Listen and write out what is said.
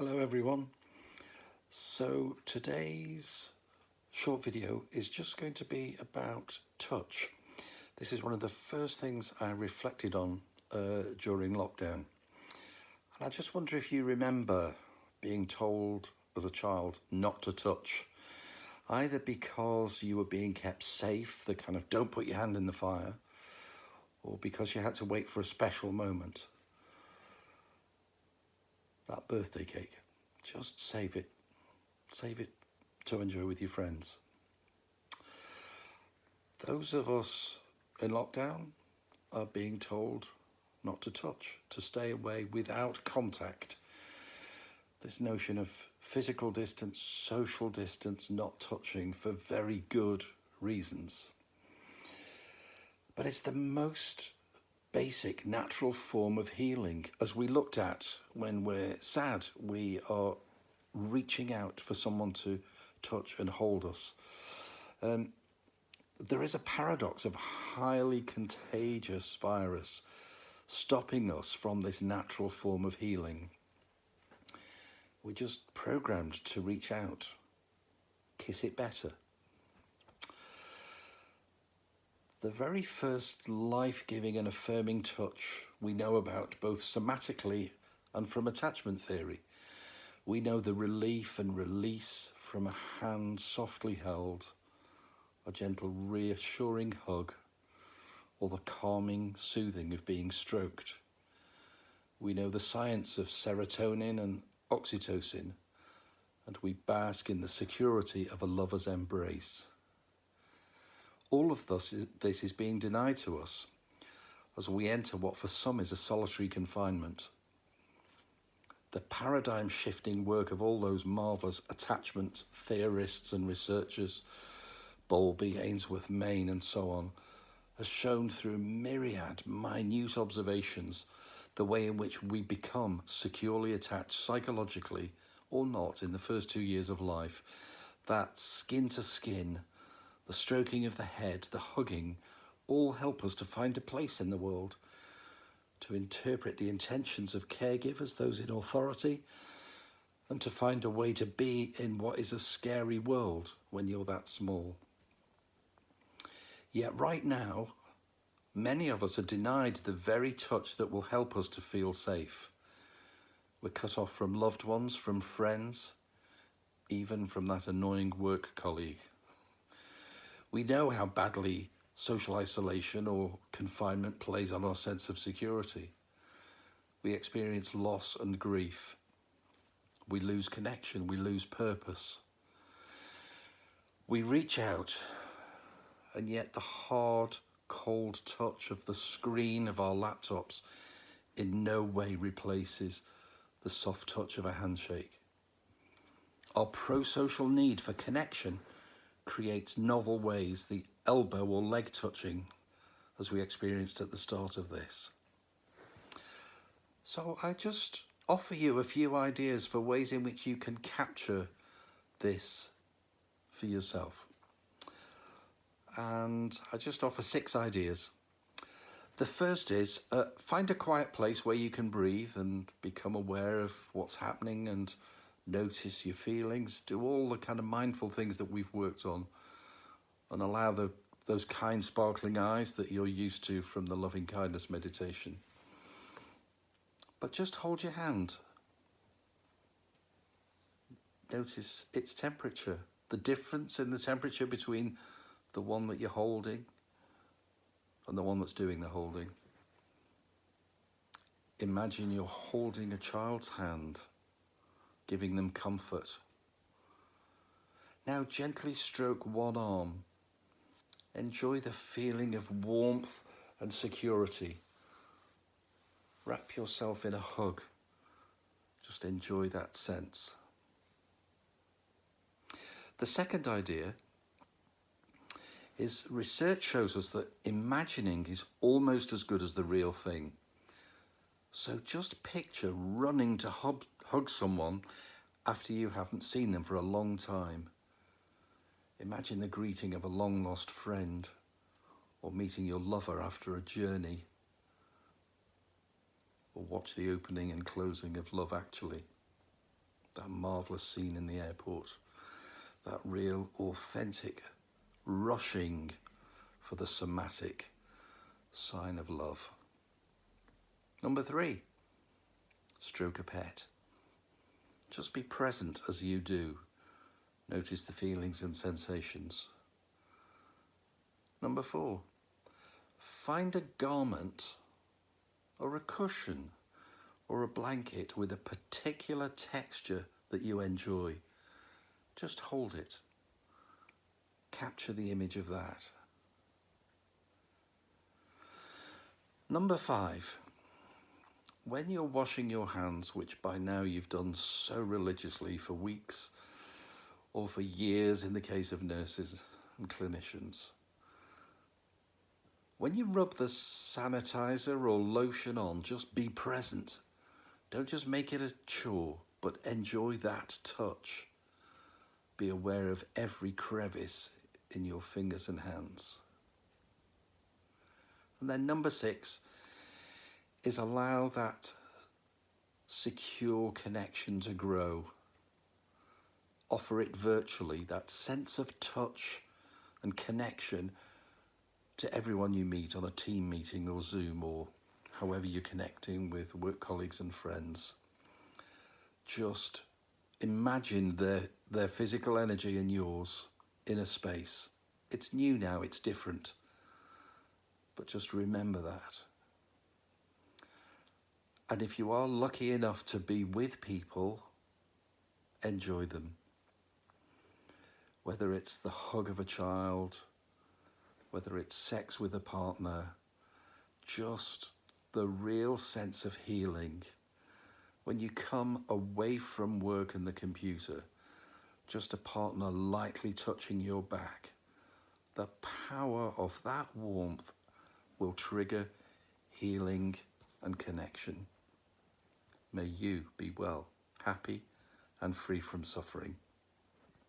Hello everyone. So today's short video is just going to be about touch. This is one of the first things I reflected on during lockdown. And I just wonder if you remember being told as a child not to touch, either because you were being kept safe, the kind of don't put your hand in the fire, or because you had to wait for a special moment. That birthday cake, just save it. Save it to enjoy with your friends. Those of us in lockdown are being told not to touch, to stay away without contact. This notion of physical distance, social distance, not touching for very good reasons. But it's the most basic natural form of healing. As we looked at when we're sad, we are reaching out for someone to touch and hold us. There is a paradox of highly contagious virus stopping us from this natural form of healing. We're just programmed to reach out, kiss it better. The very first life-giving and affirming touch we know about, both somatically and from attachment theory. We know the relief and release from a hand softly held, a gentle reassuring hug, or the calming soothing of being stroked. We know the science of serotonin and oxytocin, and we bask in the security of a lover's embrace. All of this is being denied to us as we enter what for some is a solitary confinement. The paradigm-shifting work of all those marvellous attachment theorists and researchers, Bowlby, Ainsworth, Main and so on, has shown through myriad minute observations the way in which we become securely attached psychologically or not in the first 2 years of life. That skin to skin, the stroking of the head, the hugging, all help us to find a place in the world, to interpret the intentions of caregivers, those in authority, and to find a way to be in what is a scary world when you're that small. Yet right now, many of us are denied the very touch that will help us to feel safe. We're cut off from loved ones, from friends, even from that annoying work colleague. We know how badly social isolation or confinement plays on our sense of security. We experience loss and grief. We lose connection, we lose purpose. We reach out, and yet the hard, cold touch of the screen of our laptops in no way replaces the soft touch of a handshake. Our pro-social need for connection creates novel ways, the elbow or leg touching, as we experienced at the start of this. So I just offer you a few ideas for ways in which you can capture this for yourself. And I just offer 6 ideas. The first is find a quiet place where you can breathe and become aware of what's happening and notice your feelings. Do all the kind of mindful things that we've worked on and allow those kind sparkling eyes that you're used to from the loving kindness meditation. But just hold your hand. Notice its temperature, the difference in the temperature between the one that you're holding and the one that's doing the holding. Imagine you're holding a child's hand, giving them comfort. Now gently stroke one arm. Enjoy the feeling of warmth and security. Wrap yourself in a hug. Just enjoy that sense. The second idea is research shows us that imagining is almost as good as the real thing. So just picture running to hug someone after you haven't seen them for a long time. Imagine the greeting of a long-lost friend or meeting your lover after a journey, or watch the opening and closing of Love Actually. that marvellous scene in the airport, that real authentic rushing for the somatic sign of love. Number 3, stroke a pet. Just be present as you do. Notice the feelings and sensations. Number 4, find a garment or a cushion or a blanket with a particular texture that you enjoy. Just hold it. Capture the image of that. Number 5, when you're washing your hands, which by now you've done so religiously for weeks or for years in the case of nurses and clinicians, when you rub the sanitizer or lotion on, just be present. Don't just make it a chore, but enjoy that touch. Be aware of every crevice in your fingers and hands. And then number 6 is allow that secure connection to grow. Offer it virtually, that sense of touch and connection to everyone you meet on a team meeting or Zoom or however you're connecting with work colleagues and friends. Just imagine their physical energy and yours in a space. It's new now, it's different. But just remember that. And if you are lucky enough to be with people, enjoy them. Whether it's the hug of a child, whether it's sex with a partner, just the real sense of healing. When you come away from work and the computer, just a partner lightly touching your back, the power of that warmth will trigger healing and connection. May you be well, happy, and free from suffering.